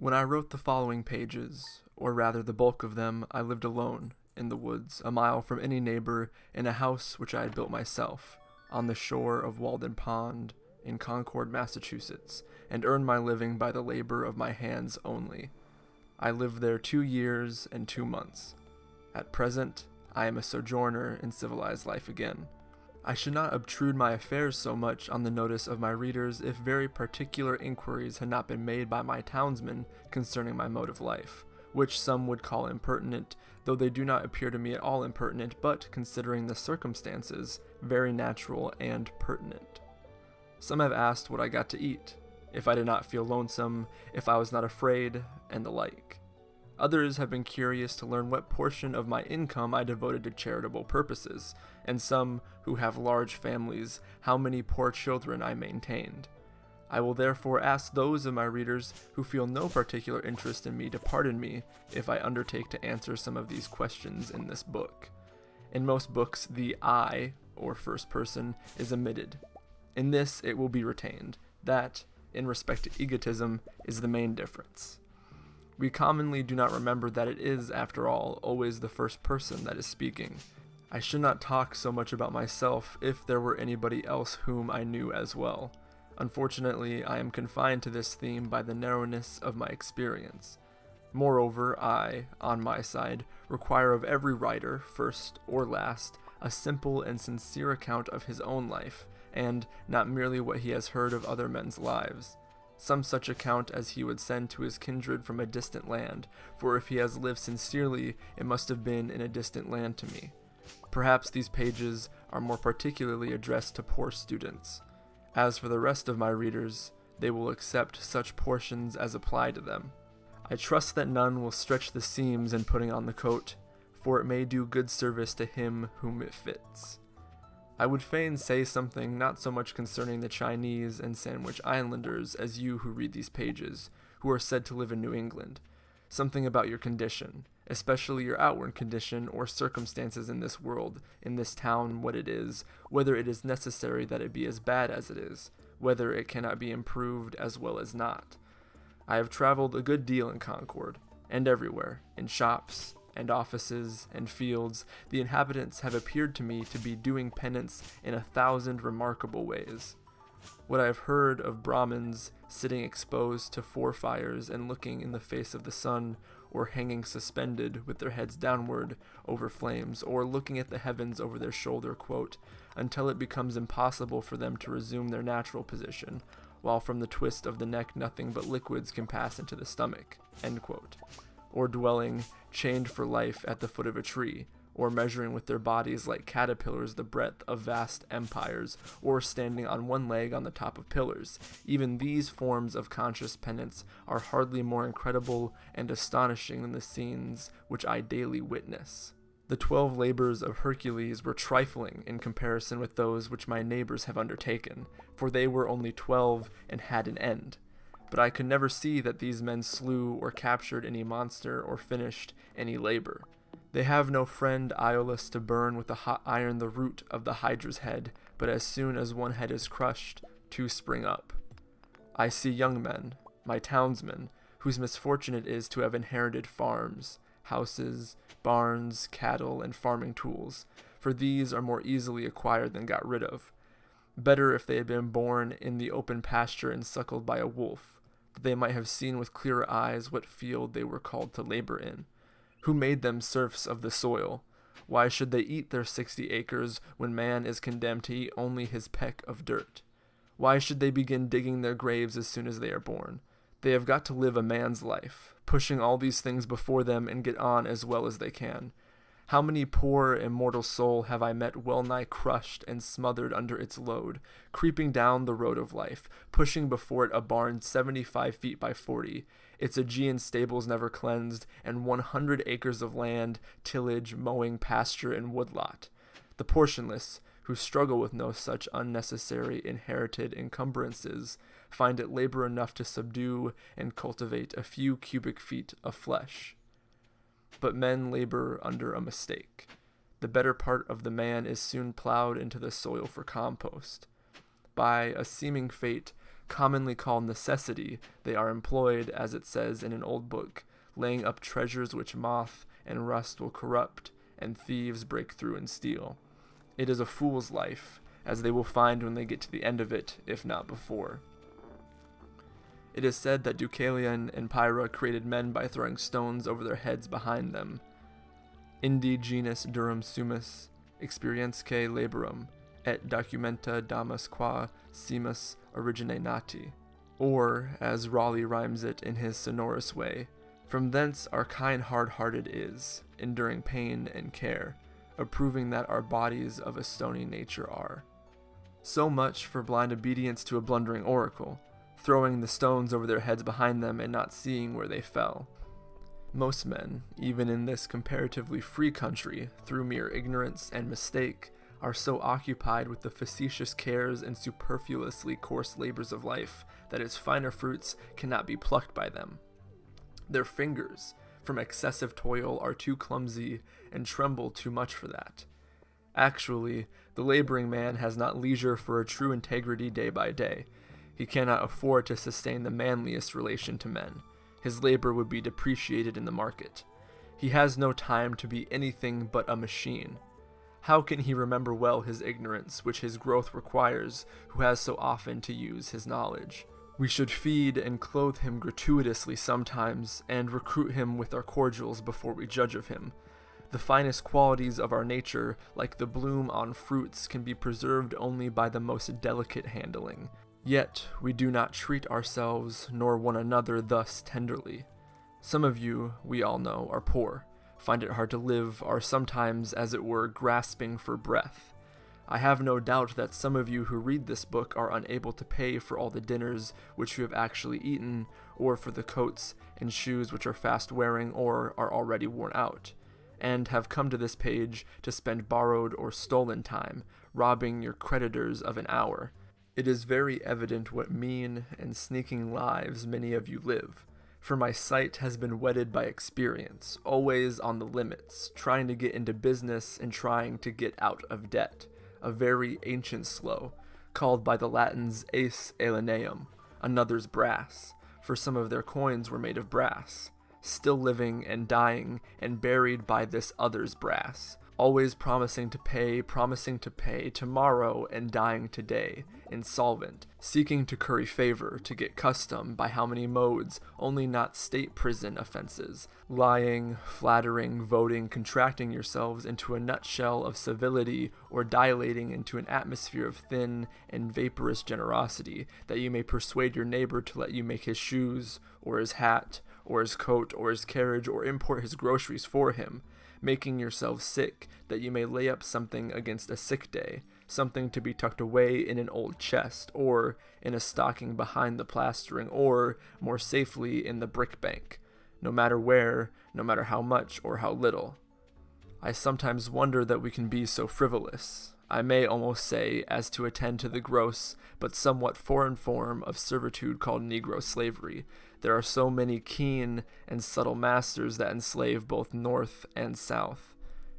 When I wrote the following pages, or rather the bulk of them, I lived alone, in the woods, a mile from any neighbor, in a house which I had built myself, on the shore of Walden Pond, in Concord, Massachusetts, and earned my living by the labor of my hands only. I lived there 2 years and 2 months. At present, I am a sojourner in civilized life again. I should not obtrude my affairs so much on the notice of my readers if very particular inquiries had not been made by my townsmen concerning my mode of life, which some would call impertinent, though they do not appear to me at all impertinent, but, considering the circumstances, very natural and pertinent. Some have asked what I got to eat, if I did not feel lonesome, if I was not afraid, and the like. Others have been curious to learn what portion of my income I devoted to charitable purposes, and some, who have large families, how many poor children I maintained. I will therefore ask those of my readers who feel no particular interest in me to pardon me if I undertake to answer some of these questions in this book. In most books, the I, or first person, is omitted. In this, it will be retained. That, in respect to egotism, is the main difference. We commonly do not remember that it is, after all, always the first person that is speaking. I should not talk so much about myself if there were anybody else whom I knew as well. Unfortunately, I am confined to this theme by the narrowness of my experience. Moreover, I, on my side, require of every writer, first or last, a simple and sincere account of his own life, and not merely what he has heard of other men's lives. Some such account as he would send to his kindred from a distant land, for if he has lived sincerely, it must have been in a distant land to me. Perhaps these pages are more particularly addressed to poor students. As for the rest of my readers, they will accept such portions as apply to them. I trust that none will stretch the seams in putting on the coat, for it may do good service to him whom it fits. I would fain say something not so much concerning the Chinese and Sandwich Islanders as you who read these pages, who are said to live in New England. Something about your condition, especially your outward condition or circumstances in this world, in this town, what it is, whether it is necessary that it be as bad as it is, whether it cannot be improved as well as not. I have traveled a good deal in Concord, and everywhere, in shops, and offices, and fields, the inhabitants have appeared to me to be doing penance in 1,000 remarkable ways. What I have heard of Brahmins sitting exposed to 4 fires and looking in the face of the sun, or hanging suspended with their heads downward over flames, or looking at the heavens over their shoulder, quote, until it becomes impossible for them to resume their natural position, while from the twist of the neck nothing but liquids can pass into the stomach, end quote. Or dwelling, chained for life, at the foot of a tree, or measuring with their bodies like caterpillars the breadth of vast empires, or standing on one leg on the top of pillars. Even these forms of conscious penance are hardly more incredible and astonishing than the scenes which I daily witness. The 12 labors of Hercules were trifling in comparison with those which my neighbors have undertaken, for they were only 12 and had an end. But I could never see that these men slew or captured any monster or finished any labor. They have no friend Iolus to burn with a hot iron the root of the hydra's head, but as soon as one head is crushed, 2 spring up. I see young men, my townsmen, whose misfortune it is to have inherited farms, houses, barns, cattle, and farming tools, for these are more easily acquired than got rid of. Better if they had been born in the open pasture and suckled by a wolf, that they might have seen with clearer eyes what field they were called to labor in. Who made them serfs of the soil? Why should they eat their 60 acres when man is condemned to eat only his peck of dirt? Why should they begin digging their graves as soon as they are born? They have got to live a man's life, pushing all these things before them and get on as well as they can. How many poor immortal soul have I met well nigh crushed and smothered under its load, creeping down the road of life, pushing before it a barn 75 feet by 40, its Aegean stables never cleansed, and 100 acres of land, tillage, mowing, pasture, and woodlot. The portionless, who struggle with no such unnecessary inherited encumbrances, find it labor enough to subdue and cultivate a few cubic feet of flesh. But men labor under a mistake. The better part of the man is soon plowed into the soil for compost. By a seeming fate, Commonly called necessity, they are employed, as it says in an old book, laying up treasures which moth and rust will corrupt, and thieves break through and steal. It is a fool's life, as they will find when they get to the end of it, if not before. It is said that Deucalion and Pyrrha created men by throwing stones over their heads behind them. Indi genus durum sumus, experiensque laborum, et documenta damus qua simus origine nati. Or, as Raleigh rhymes it in his sonorous way, from thence our kind hard-hearted is, enduring pain and care, approving that our bodies of a stony nature are. So much for blind obedience to a blundering oracle, throwing the stones over their heads behind them and not seeing where they fell. Most men, even in this comparatively free country, through mere ignorance and mistake, are so occupied with the facetious cares and superfluously coarse labors of life that its finer fruits cannot be plucked by them. Their fingers, from excessive toil, are too clumsy and tremble too much for that. Actually, the laboring man has not leisure for a true integrity day by day. He cannot afford to sustain the manliest relation to men. His labor would be depreciated in the market. He has no time to be anything but a machine. How can he remember well his ignorance, which his growth requires, who has so often to use his knowledge? We should feed and clothe him gratuitously sometimes, and recruit him with our cordials before we judge of him. The finest qualities of our nature, like the bloom on fruits, can be preserved only by the most delicate handling. Yet we do not treat ourselves nor one another thus tenderly. Some of you, we all know, are poor, find it hard to live, are sometimes, as it were, grasping for breath. I have no doubt that some of you who read this book are unable to pay for all the dinners which you have actually eaten, or for the coats and shoes which are fast wearing or are already worn out, and have come to this page to spend borrowed or stolen time, robbing your creditors of an hour. It is very evident what mean and sneaking lives many of you live, for my sight has been whetted by experience, always on the limits, trying to get into business and trying to get out of debt, a very ancient slough, called by the Latins aes alienum, another's brass, for some of their coins were made of brass, still living and dying and buried by this other's brass, always promising to pay tomorrow and dying today, insolvent, seeking to curry favor, to get custom by how many modes, only not state prison offenses, lying, flattering, voting, contracting yourselves into a nutshell of civility, or dilating into an atmosphere of thin and vaporous generosity, that you may persuade your neighbor to let you make his shoes, or his hat, or his coat, or his carriage, or import his groceries for him, making yourselves sick, that you may lay up something against a sick day, something to be tucked away in an old chest, or in a stocking behind the plastering, or, more safely, in the brick bank, no matter where, no matter how much or how little. I sometimes wonder that we can be so frivolous, I may almost say, as to attend to the gross, but somewhat foreign form of servitude called Negro slavery. There are so many keen and subtle masters that enslave both North and South.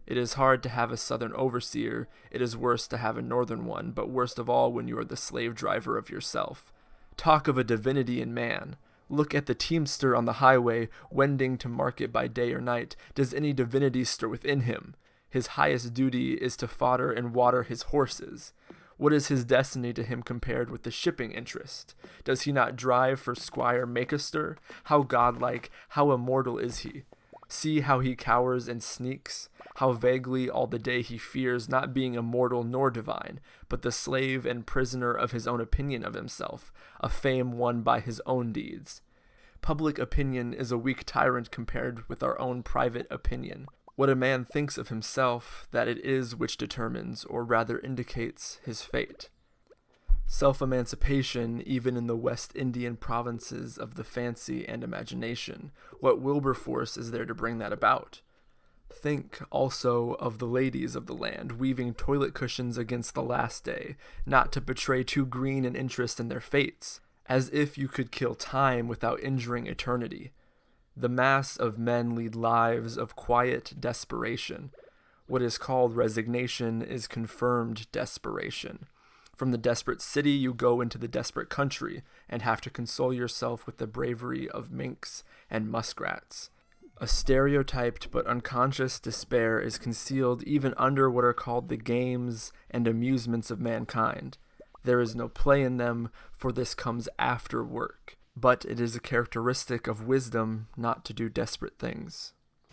It is hard to have a Southern overseer, it is worse to have a Northern one, but worst of all when you are the slave driver of yourself. Talk of a divinity in man. Look at the teamster on the highway, wending to market by day or night. Does any divinity stir within him? His highest duty is to fodder and water his horses. What is his destiny to him compared with the shipping interest? Does he not drive for Squire Makester? How godlike, how immortal is he? See how he cowers and sneaks, how vaguely all the day he fears not being immortal nor divine, but the slave and prisoner of his own opinion of himself, a fame won by his own deeds. Public opinion is a weak tyrant compared with our own private opinion. What a man thinks of himself, that it is which determines, or rather indicates, his fate. Self-emancipation, even in the West Indian provinces of the fancy and imagination, what Wilberforce is there to bring that about? Think, also, of the ladies of the land, weaving toilet cushions against the last day, not to betray too green an interest in their fates, as if you could kill time without injuring eternity. The mass of men lead lives of quiet desperation. What is called resignation is confirmed desperation. From the desperate city, you go into the desperate country and have to console yourself with the bravery of minks and muskrats. A stereotyped but unconscious despair is concealed even under what are called the games and amusements of mankind. There is no play in them, for this comes after work. But it is a characteristic of wisdom not to do desperate things.